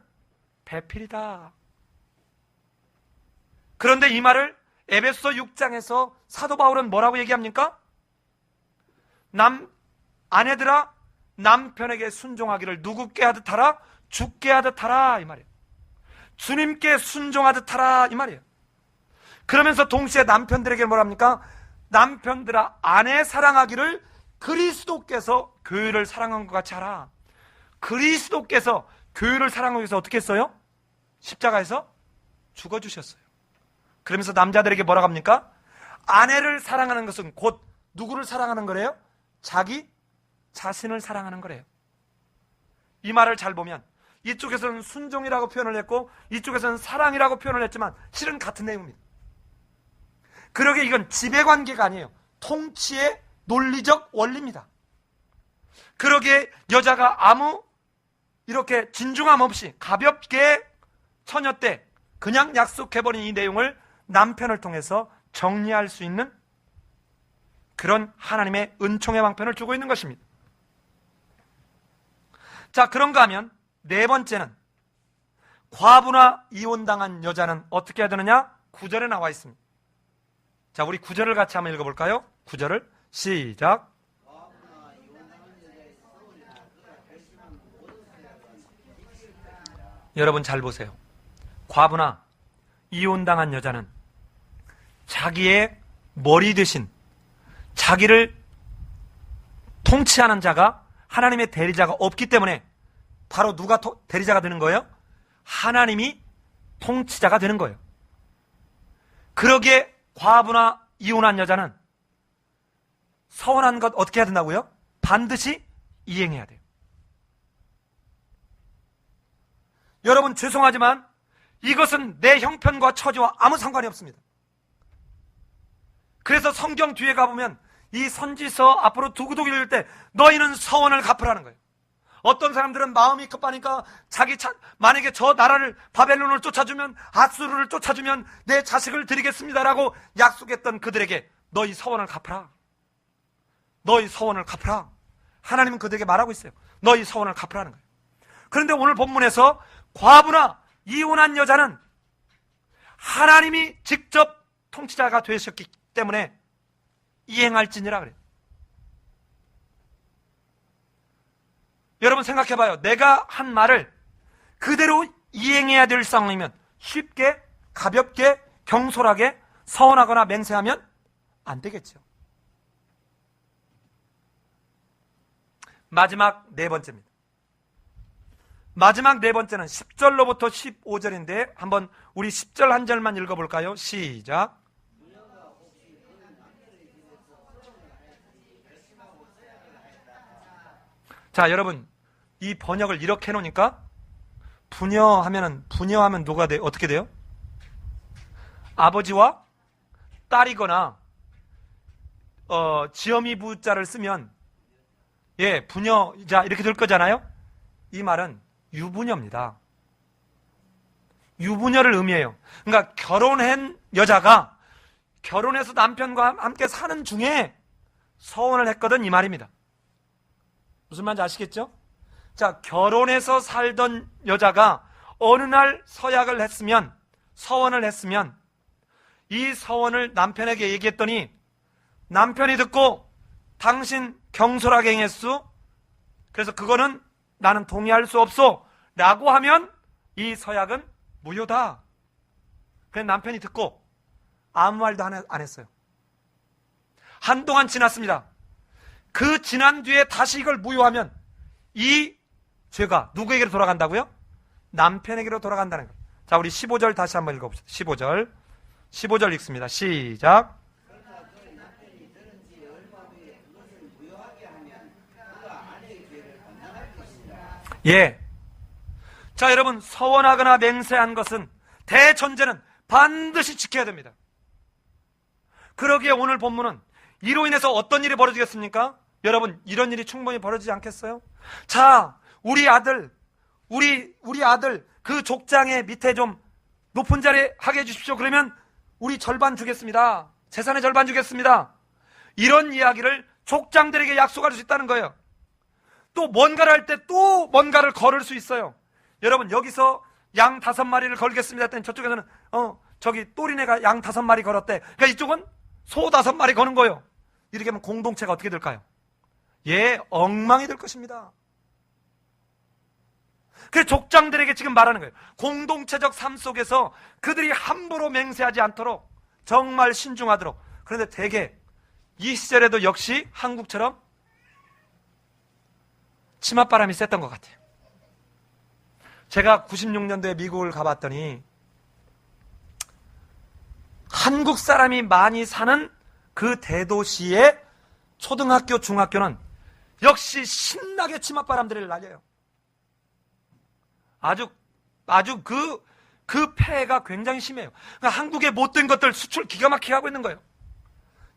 배필이다. 그런데 이 말을 에베소 6장에서 사도 바울은 뭐라고 얘기합니까? 아내들아 남편에게 순종하기를 누구께 하듯 하라? 주께 하듯 하라 이 말이에요. 주님께 순종하듯 하라 이 말이에요. 그러면서 동시에 남편들에게 뭐랍니까? 남편들아 아내 사랑하기를 그리스도께서 교회를 사랑한 것 같이 하라. 그리스도께서 교회를 사랑하기 위해서 어떻게 했어요? 십자가에서 죽어주셨어요. 그러면서 남자들에게 뭐라고 합니까? 아내를 사랑하는 것은 곧 누구를 사랑하는 거래요? 자기 자신을 사랑하는 거래요. 이 말을 잘 보면 이쪽에서는 순종이라고 표현을 했고 이쪽에서는 사랑이라고 표현을 했지만 실은 같은 내용입니다. 그러게 이건 지배관계가 아니에요. 통치의 논리적 원리입니다. 그러게 여자가 아무 이렇게 진중함 없이 가볍게 처녀 때 그냥 약속해버린 이 내용을 남편을 통해서 정리할 수 있는 그런 하나님의 은총의 방편을 주고 있는 것입니다. 자, 그런가 하면 네 번째는 과부나 이혼당한 여자는 어떻게 해야 되느냐? 9절에 나와 있습니다. 자, 우리 9절을 같이 한번 읽어볼까요? 9절을 시작. 여러분 잘 보세요. 과부나 이혼당한 여자는 자기의 머리 대신 자기를 통치하는 자가 하나님의 대리자가 없기 때문에 바로 누가 대리자가 되는 거예요? 하나님이 통치자가 되는 거예요. 그러기에 과부나 이혼한 여자는 서원한 것 어떻게 해야 된다고요? 반드시 이행해야 돼요. 여러분, 죄송하지만 이것은 내 형편과 처지와 아무 상관이 없습니다. 그래서 성경 뒤에 가보면 이 선지서 앞으로 두고두고 읽을 때 너희는 서원을 갚으라는 거예요. 어떤 사람들은 마음이 급하니까 만약에 저 나라를 바벨론을 쫓아주면, 아수르를 쫓아주면 내 자식을 드리겠습니다라고 약속했던 그들에게 너희 서원을 갚으라. 너희 서원을 갚으라. 하나님은 그들에게 말하고 있어요. 너희 서원을 갚으라는 거예요. 그런데 오늘 본문에서 과부나 이혼한 여자는 하나님이 직접 통치자가 되셨기 때문에 이행할지니라 그래요. 여러분 생각해봐요. 내가 한 말을 그대로 이행해야 될 상황이면 쉽게, 가볍게, 경솔하게 서원하거나 맹세하면 안 되겠죠. 마지막 네 번째입니다. 마지막 네 번째는 10절로부터 15절인데 한번 우리 10절 한 절만 읽어볼까요? 시작. 자, 여러분, 이 번역을 이렇게 해놓으니까 부녀하면 누가 돼요? 어떻게 돼요? 아버지와 딸이거나 지어미 부자를 쓰면 부녀자 이렇게 될 거잖아요. 이 말은 유부녀입니다. 유부녀를 의미해요. 그러니까 결혼한 여자가 결혼해서 남편과 함께 사는 중에 서원을 했거든, 이 말입니다. 무슨 말인지 아시겠죠? 자, 결혼해서 살던 여자가 어느 날 서약을 했으면, 서원을 했으면 이 서원을 남편에게 얘기했더니 남편이 듣고 당신 경솔하게 행했수? 그래서 그거는 나는 동의할 수 없소 라고 하면 이 서약은 무효다. 그래서 남편이 듣고 아무 말도 안 했어요. 한동안 지났습니다. 그 지난 뒤에 다시 이걸 무효하면 이 죄가 누구에게로 돌아간다고요? 남편에게로 돌아간다는 거예요. 자, 우리 15절 다시 한번 읽어봅시다. 15절 읽습니다. 시작. 예. 자, 여러분, 서원하거나 맹세한 것은 대전제는 반드시 지켜야 됩니다. 그러기에 오늘 본문은 이로 인해서 어떤 일이 벌어지겠습니까? 여러분, 이런 일이 충분히 벌어지지 않겠어요? 자, 우리 아들 그 족장의 밑에 좀 높은 자리에 하게 해주십시오. 그러면 우리 절반 주겠습니다. 재산의 절반 주겠습니다. 이런 이야기를 족장들에게 약속할 수 있다는 거예요. 또 뭔가를 할 때 또 뭔가를 걸을 수 있어요. 여러분, 여기서 양 5마리를 걸겠습니다 했더니 저쪽에서는 저기 또리네가 양 5마리 걸었대. 그러니까 이쪽은 소 5마리 거는 거예요. 이렇게 하면 공동체가 어떻게 될까요? 엉망이 될 것입니다. 그래서 족장들에게 지금 말하는 거예요. 공동체적 삶 속에서 그들이 함부로 맹세하지 않도록 정말 신중하도록. 그런데 대개 이 시절에도 역시 한국처럼 치맛바람이 셌던 것 같아요. 제가 96년도에 미국을 가봤더니 한국 사람이 많이 사는 그 대도시의 초등학교, 중학교는 역시 신나게 치맛바람들을 날려요. 아주 그 폐해가 굉장히 심해요. 그러니까 한국의 못된 것들 수출 기가 막히게 하고 있는 거예요.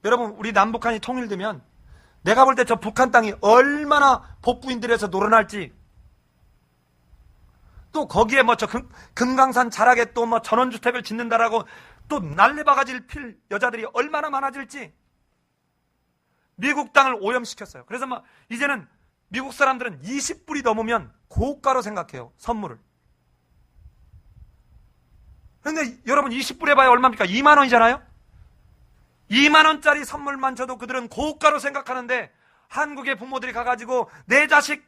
여러분, 우리 남북한이 통일되면 내가 볼 때 저 북한 땅이 얼마나 복부인들에서 놀아날지, 또 거기에 저 금강산 자락에 또 전원주택을 짓는다라고 또 날래바가지를 필 여자들이 얼마나 많아질지. 미국 땅을 오염시켰어요. 그래서 이제는 미국 사람들은 20불이 넘으면 고가로 생각해요, 선물을. 근데 여러분, 20불 해봐야 얼마입니까? 2만 원이잖아요? 2만 원짜리 선물만 줘도 그들은 고가로 생각하는데, 한국의 부모들이 가가지고 내 자식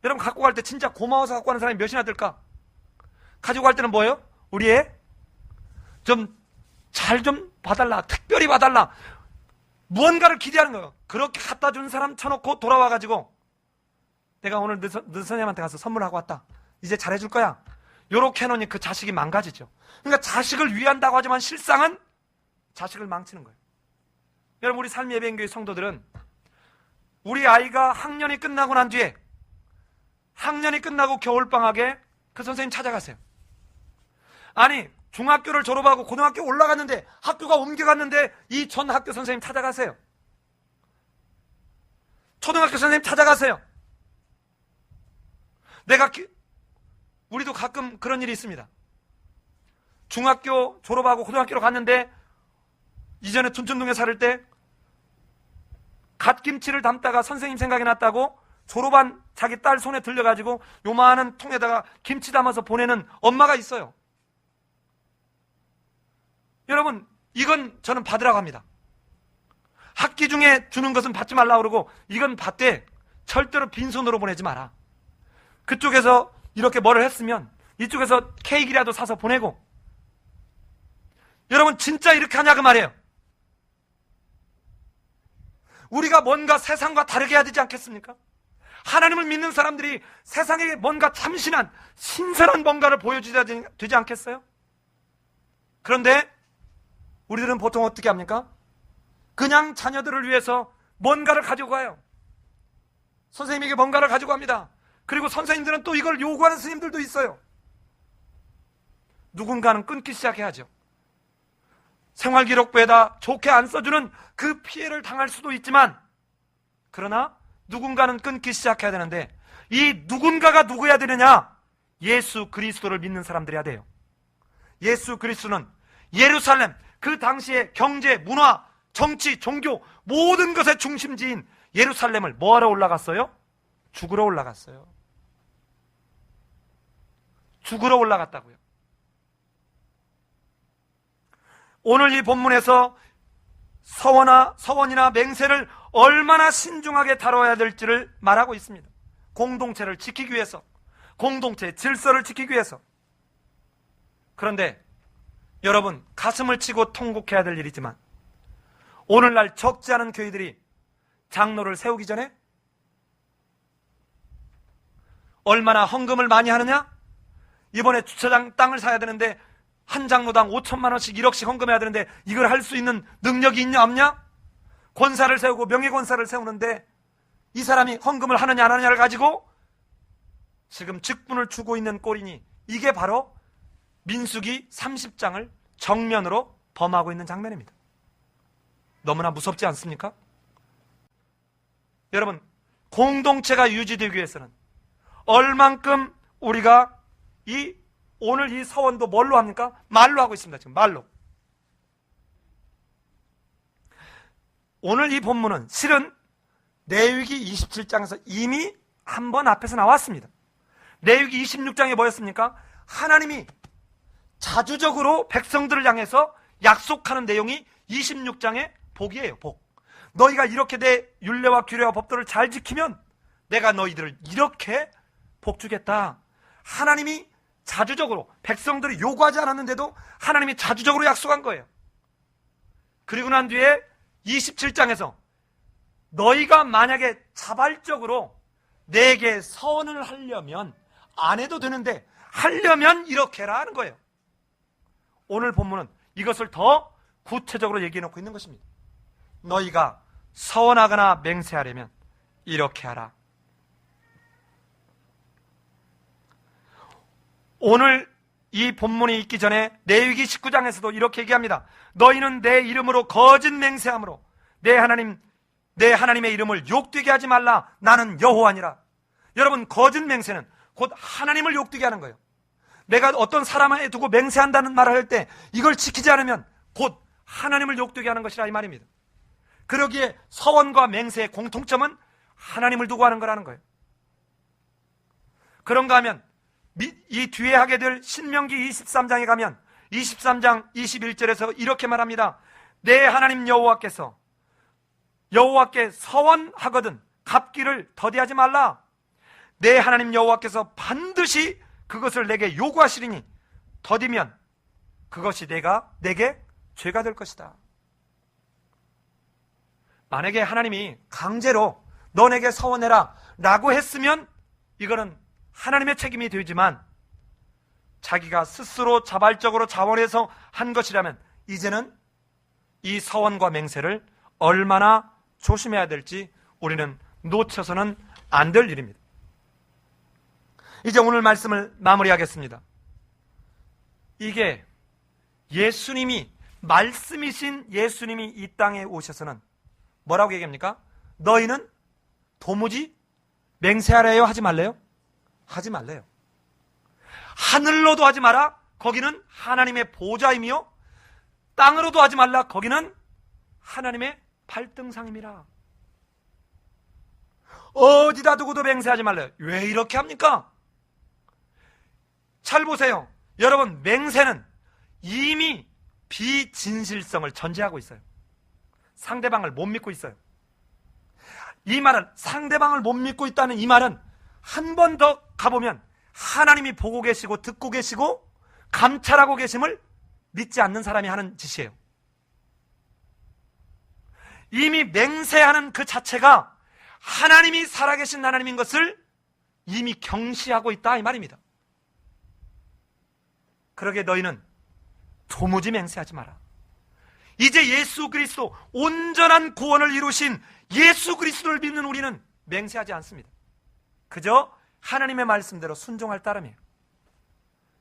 여러분 갖고 갈 때 진짜 고마워서 갖고 가는 사람이 몇이나 될까? 가지고 갈 때는 뭐예요? 우리 애 잘 좀 봐달라, 특별히 봐달라, 무언가를 기대하는 거예요. 그렇게 갖다 준 사람 쳐놓고 돌아와가지고 내가 오늘 너 선생님한테 가서 선물하고 왔다. 이제 잘해줄 거야. 요렇게 해놓으니 그 자식이 망가지죠. 그러니까 자식을 위한다고 하지만 실상은 자식을 망치는 거예요. 여러분, 우리 삶예배인교회 성도들은 우리 아이가 학년이 끝나고 난 뒤에, 학년이 끝나고 겨울방학에 그 선생님 찾아가세요. 아니, 중학교를 졸업하고 고등학교 올라갔는데, 학교가 옮겨갔는데 이 전 학교 선생님 찾아가세요. 초등학교 선생님 찾아가세요. 우리도 가끔 그런 일이 있습니다. 중학교 졸업하고 고등학교로 갔는데, 이전에 춘천동에 살을 때 갓김치를 담다가 선생님 생각이 났다고 졸업한 자기 딸 손에 들려가지고 요만한 통에다가 김치 담아서 보내는 엄마가 있어요. 여러분, 이건 저는 받으라고 합니다. 학기 중에 주는 것은 받지 말라고 그러고, 이건 받되 절대로 빈손으로 보내지 마라. 그쪽에서 이렇게 뭐를 했으면 이쪽에서 케이크라도 사서 보내고. 여러분, 진짜 이렇게 하냐 그 말이에요. 우리가 뭔가 세상과 다르게 해야 되지 않겠습니까? 하나님을 믿는 사람들이 세상에 뭔가 참신한 신선한 뭔가를 보여줘야 되지 않겠어요? 그런데 우리들은 보통 어떻게 합니까? 그냥 자녀들을 위해서 뭔가를 가지고 가요. 선생님에게 뭔가를 가지고 갑니다. 그리고 선생님들은 또 이걸 요구하는 스님들도 있어요. 누군가는 끊기 시작해야죠. 생활기록부에다 좋게 안 써주는 그 피해를 당할 수도 있지만, 그러나 누군가는 끊기 시작해야 되는데, 이 누군가가 누구여야 되느냐? 예수 그리스도를 믿는 사람들이어야 돼요. 예수 그리스도는 예루살렘, 그 당시에 경제, 문화, 정치, 종교 모든 것의 중심지인 예루살렘을 뭐하러 올라갔어요? 죽으러 올라갔어요. 죽으러 올라갔다고요. 오늘 이 본문에서 서원이나 맹세를 얼마나 신중하게 다뤄야 될지를 말하고 있습니다. 공동체를 지키기 위해서, 공동체의 질서를 지키기 위해서. 그런데 여러분, 가슴을 치고 통곡해야 될 일이지만, 오늘날 적지 않은 교회들이 장로를 세우기 전에 얼마나 헌금을 많이 하느냐? 이번에 주차장 땅을 사야 되는데 한 장로당 5천만 원씩 1억씩 헌금해야 되는데 이걸 할 수 있는 능력이 있냐 없냐? 권사를 세우고 명예권사를 세우는데 이 사람이 헌금을 하느냐 안 하느냐를 가지고 지금 직분을 주고 있는 꼴이니, 이게 바로 민수기 30장을 정면으로 범하고 있는 장면입니다. 너무나 무섭지 않습니까? 여러분, 공동체가 유지되기 위해서는 얼만큼 우리가 오늘 이 서원도 뭘로 합니까? 말로 하고 있습니다. 지금 말로. 오늘 이 본문은 실은 레위기 27장에서 이미 한 번 앞에서 나왔습니다. 레위기 26장에 뭐였습니까? 하나님이 자주적으로 백성들을 향해서 약속하는 내용이 26장의 복이에요. 복. 너희가 이렇게 내 율례와 규례와 법도를 잘 지키면 내가 너희들을 이렇게 복 주겠다. 하나님이 자주적으로, 백성들이 요구하지 않았는데도 하나님이 자주적으로 약속한 거예요. 그리고 난 뒤에 27장에서 너희가 만약에 자발적으로 내게 서원을 하려면, 안 해도 되는데 하려면 이렇게 해라 하는 거예요. 오늘 본문은 이것을 더 구체적으로 얘기해 놓고 있는 것입니다. 너희가 서원하거나 맹세하려면 이렇게 하라. 오늘 이 본문이 있기 전에 레위기 19장에서도 이렇게 얘기합니다. 너희는 내 이름으로 거짓 맹세함으로 내 하나님의 이름을 욕되게 하지 말라. 나는 여호와니라. 여러분, 거짓 맹세는 곧 하나님을 욕되게 하는 거예요. 내가 어떤 사람에 두고 맹세한다는 말을 할 때 이걸 지키지 않으면 곧 하나님을 욕되게 하는 것이라 이 말입니다. 그러기에 서원과 맹세의 공통점은 하나님을 두고 하는 거라는 거예요. 그런가 하면 이 뒤에 하게 될 신명기 23장에 가면 23장 21절에서 이렇게 말합니다. 내 하나님 여호와께 서원하거든 갚기를 더디하지 말라. 내 하나님 여호와께서 반드시 그것을 내게 요구하시리니 더디면 그것이 내게 죄가 될 것이다. 만약에 하나님이 강제로 너네게 서원해라 라고 했으면 이거는 하나님의 책임이 되지만 자기가 스스로 자발적으로 자원해서 한 것이라면 이제는 이 서원과 맹세를 얼마나 조심해야 될지 우리는 놓쳐서는 안 될 일입니다. 이제 오늘 말씀을 마무리하겠습니다. 이게 예수님이, 말씀이신 예수님이 이 땅에 오셔서는 뭐라고 얘기합니까? 너희는 도무지 맹세하래요? 하지 말래요? 하지 말래요. 하늘로도 하지 마라. 거기는 하나님의 보좌이며 땅으로도 하지 말라. 거기는 하나님의 발등상임이라. 어디다 두고도 맹세하지 말래요. 왜 이렇게 합니까? 잘 보세요. 여러분, 맹세는 이미 비진실성을 전제하고 있어요. 상대방을 못 믿고 있어요. 이 말은, 상대방을 못 믿고 있다는 이 말은 한 번 더 가보면 하나님이 보고 계시고 듣고 계시고 감찰하고 계심을 믿지 않는 사람이 하는 짓이에요. 이미 맹세하는 그 자체가 하나님이 살아계신 하나님인 것을 이미 경시하고 있다 이 말입니다. 그러게 너희는 도무지 맹세하지 마라. 이제 예수 그리스도, 온전한 구원을 이루신 예수 그리스도를 믿는 우리는 맹세하지 않습니다. 그저 하나님의 말씀대로 순종할 따름이에요.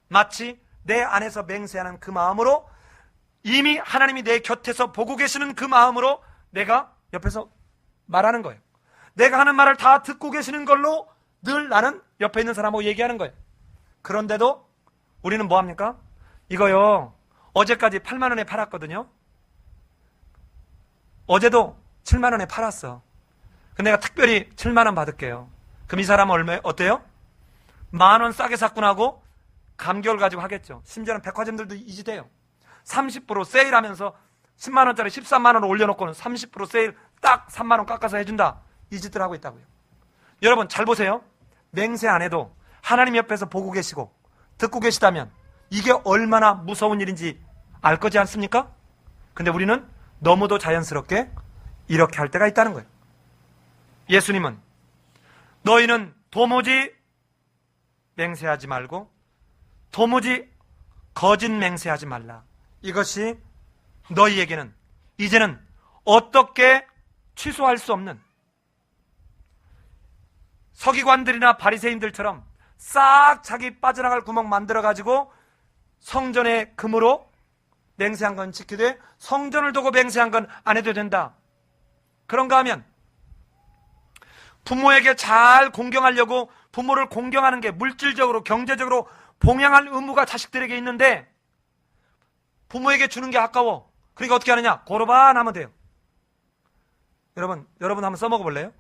마치 내 안에서 맹세하는 그 마음으로, 이미 하나님이 내 곁에서 보고 계시는 그 마음으로 내가 옆에서 말하는 거예요. 내가 하는 말을 다 듣고 계시는 걸로 늘 나는 옆에 있는 사람하고 얘기하는 거예요. 그런데도 우리는 뭐 합니까? 이거요, 어제까지 8만 원에 팔았거든요. 어제도 7만 원에 팔았어. 근데 내가 특별히 7만 원 받을게요. 그럼 이 사람은 얼마예요? 어때요? 10,000원 싸게 샀구나 하고 감격을 가지고 하겠죠. 심지어는 백화점들도 이지돼요. 30% 세일하면서 10만 원짜리 13만 원을 올려놓고는 30% 세일 딱 3만 원 깎아서 해준다. 이 짓들 하고 있다고요. 여러분 잘 보세요. 맹세 안 해도 하나님 옆에서 보고 계시고 듣고 계시다면 이게 얼마나 무서운 일인지 알 거지 않습니까? 근데 우리는 너무도 자연스럽게 이렇게 할 때가 있다는 거예요. 예수님은 너희는 도무지 맹세하지 말고 도무지 거짓 맹세하지 말라. 이것이 너희에게는 이제는 어떻게 취소할 수 없는, 서기관들이나 바리새인들처럼 싹 자기 빠져나갈 구멍 만들어가지고 성전의 금으로 맹세한 건 지키되 성전을 두고 맹세한 건 안 해도 된다. 그런가 하면 부모에게 잘 공경하려고 부모를 공경하는 게 물질적으로 경제적으로 봉양할 의무가 자식들에게 있는데 부모에게 주는 게 아까워. 그러니까 어떻게 하느냐? 고르반 하면 돼요. 여러분 한번 써먹어 볼래요?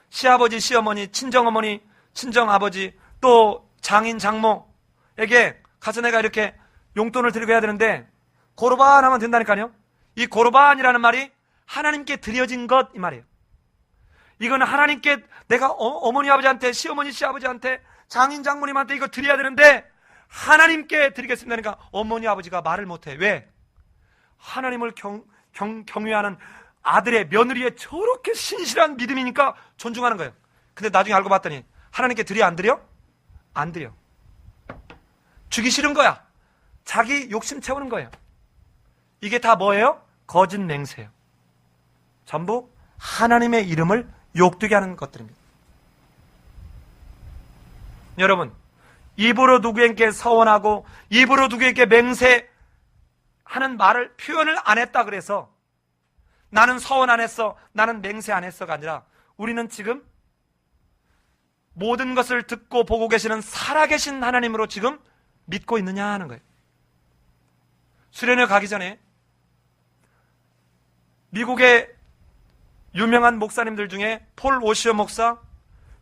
시아버지, 시어머니, 친정어머니, 친정아버지, 또 장인, 장모에게 가서 내가 이렇게 용돈을 드리고 해야 되는데 고르반 하면 된다니까요. 이 고르반이라는 말이 하나님께 드려진 것 이 말이에요. 이거는 하나님께 내가 어머니 아버지한테, 시어머니 시아버지한테, 장인 장모님한테 이거 드려야 되는데 하나님께 드리겠습니다. 그러니까 어머니 아버지가 말을 못해. 왜? 하나님을 경외하는 아들의, 며느리의 저렇게 신실한 믿음이니까 존중하는 거예요. 근데 나중에 알고 봤더니 하나님께 드려 안 드려? 안 드려. 주기 싫은 거야. 자기 욕심 채우는 거예요. 이게 다 뭐예요? 거짓 맹세예요. 전부 하나님의 이름을 욕되게 하는 것들입니다. 여러분, 입으로 누구에게 서원하고 입으로 누구에게 맹세하는 말을, 표현을 안 했다 그래서 나는 서원 안 했어, 나는 맹세 안 했어가 아니라 우리는 지금 모든 것을 듣고 보고 계시는 살아계신 하나님으로 지금 믿고 있느냐 하는 거예요. 수련회 가기 전에 미국의 유명한 목사님들 중에 폴 오시오 목사,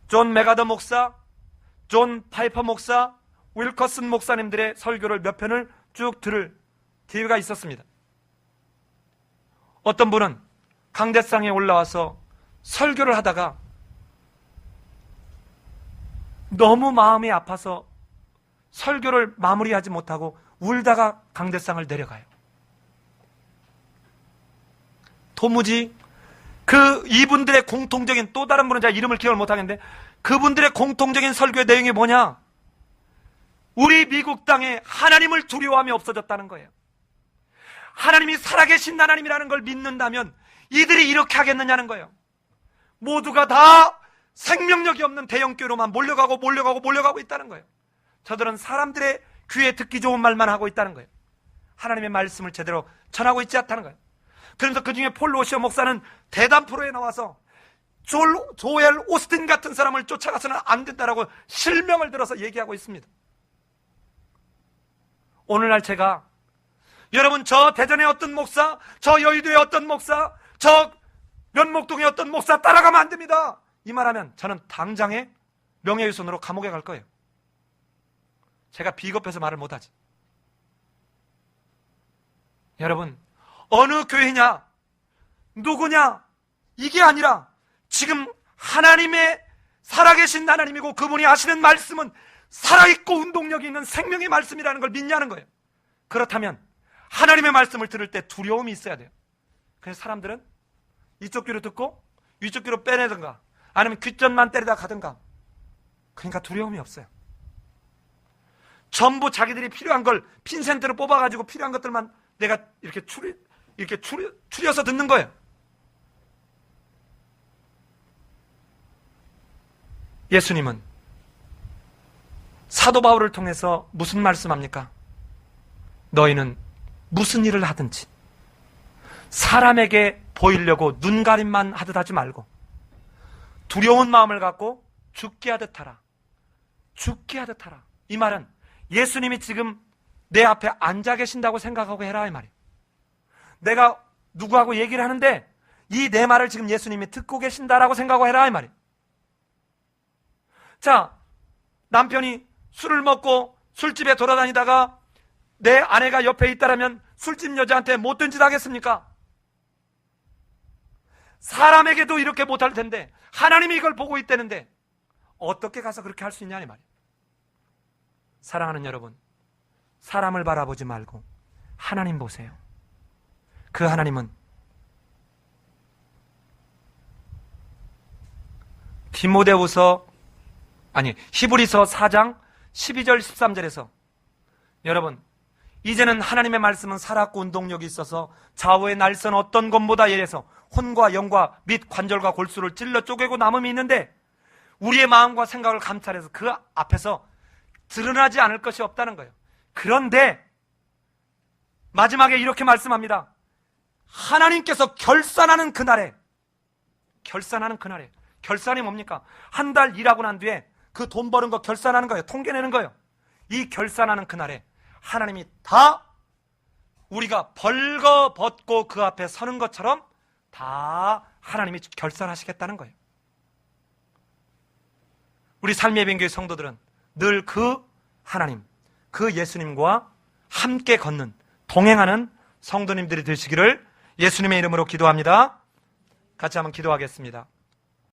존 메가더 목사, 존 파이퍼 목사, 윌커슨 목사님들의 설교를 몇 편을 쭉 들을 기회가 있었습니다. 어떤 분은 강대상에 올라와서 설교를 하다가 너무 마음이 아파서 설교를 마무리하지 못하고 울다가 강대상을 내려가요. 도무지 이분들의 공통적인 또 다른 분은 제가 이름을 기억을 못하겠는데 그분들의 공통적인 설교의 내용이 뭐냐? 우리 미국 땅에 하나님을 두려워함이 없어졌다는 거예요. 하나님이 살아계신 하나님이라는 걸 믿는다면 이들이 이렇게 하겠느냐는 거예요. 모두가 다 생명력이 없는 대형교회로만 몰려가고 있다는 거예요. 저들은 사람들의 귀에 듣기 좋은 말만 하고 있다는 거예요. 하나님의 말씀을 제대로 전하고 있지 않다는 거예요. 그래서 그 중에 폴 로시어 목사는 대담 프로에 나와서 조엘 오스틴 같은 사람을 쫓아가서는 안 된다라고 실명을 들어서 얘기하고 있습니다. 오늘날 제가 여러분 저 대전의 어떤 목사, 저 여의도의 어떤 목사, 저 면목동의 어떤 목사 따라가면 안 됩니다, 이 말하면 저는 당장에 명예훼손으로 감옥에 갈 거예요. 제가 비겁해서 말을 못하지. 여러분, 어느 교회냐, 누구냐, 이게 아니라 지금 하나님의 살아계신 하나님이고 그분이 하시는 말씀은 살아있고 운동력이 있는 생명의 말씀이라는 걸 믿냐는 거예요. 그렇다면 하나님의 말씀을 들을 때 두려움이 있어야 돼요. 그래서 사람들은 이쪽 귀로 듣고 이쪽 귀로 빼내든가 아니면 귓전만 때리다 가든가, 그러니까 두려움이 없어요. 전부 자기들이 필요한 걸 핀센트로 뽑아가지고 필요한 것들만 내가 이렇게 추려서 듣는 거예요. 예수님은 사도 바울을 통해서 무슨 말씀합니까? 너희는 무슨 일을 하든지 사람에게 보이려고 눈가림만 하듯 하지 말고 두려운 마음을 갖고 죽게 하듯 하라. 죽게 하듯 하라. 이 말은 예수님이 지금 내 앞에 앉아 계신다고 생각하고 해라, 이 말이에요. 내가 누구하고 얘기를 하는데 이 내 말을 지금 예수님이 듣고 계신다라고 생각하고 해라, 이 말이에요. 자, 남편이 술을 먹고 술집에 돌아다니다가 내 아내가 옆에 있다라면 술집 여자한테 못된 짓 하겠습니까? 사람에게도 이렇게 못할 텐데 하나님이 이걸 보고 있다는데 어떻게 가서 그렇게 할 수 있냐, 이 말이에요. 사랑하는 여러분, 사람을 바라보지 말고 하나님 보세요. 그 하나님은 히브리서 4장 12절 13절에서 여러분, 이제는 하나님의 말씀은 살았고 운동력이 있어서 좌우의 날선 어떤 것보다 예래서 혼과 영과 및 관절과 골수를 찔러 쪼개고 남음이 있는데 우리의 마음과 생각을 감찰해서 그 앞에서 드러나지 않을 것이 없다는 거예요. 그런데 마지막에 이렇게 말씀합니다. 하나님께서 결산하는 그날에, 결산이 뭡니까? 한 달 일하고 난 뒤에 그 돈 버는 거 결산하는 거예요. 통계내는 거예요. 이 결산하는 그날에 하나님이 다 우리가 벌거벗고 그 앞에 서는 것처럼 다 하나님이 결산하시겠다는 거예요. 우리 삶의 변교회 성도들은 늘 그 하나님, 그 예수님과 함께 걷는, 동행하는 성도님들이 되시기를 예수님의 이름으로 기도합니다. 같이 한번 기도하겠습니다.